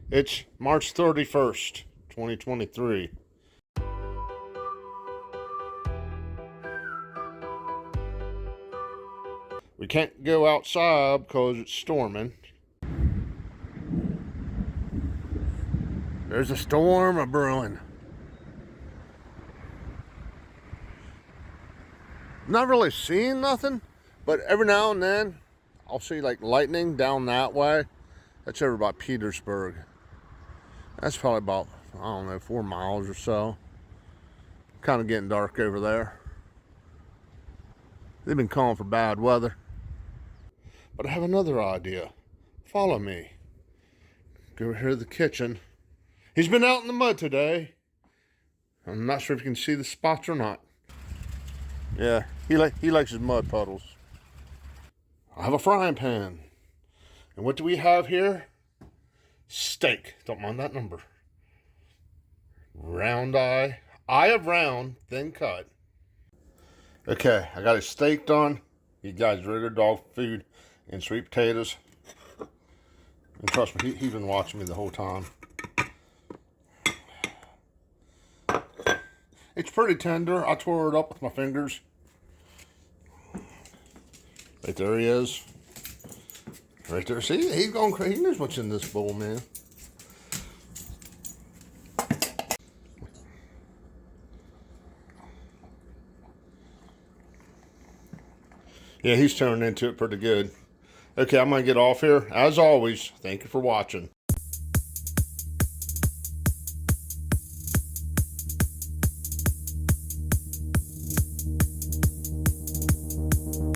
It's March 31st, 2023. We can't go outside because it's storming. There's a storm a-brewing. Not really seeing nothing, but every now and then I'll see like lightning down that way. That's over by Petersburg. That's probably about, I don't know, 4 miles or so. Kind of getting dark over there. They've been calling for bad weather. But I have another idea. Follow me. Go over here to the kitchen. He's been out in the mud today. I'm not sure if you can see the spots or not. Yeah, he likes his mud puddles. I have a frying pan. And what do we have here? Steak. Don't mind that number. Round eye. Eye of round, thin cut. Okay, I got it steak done. You guys regular dog food and sweet potatoes. And trust me, he's been watching me the whole time. It's pretty tender. I tore it up with my fingers. Right there he is. Right there. See, he's going crazy. He knows what's in this bowl, man. Yeah, he's turning into it pretty good. Okay, I'm going to get off here. As always, thank you for watching.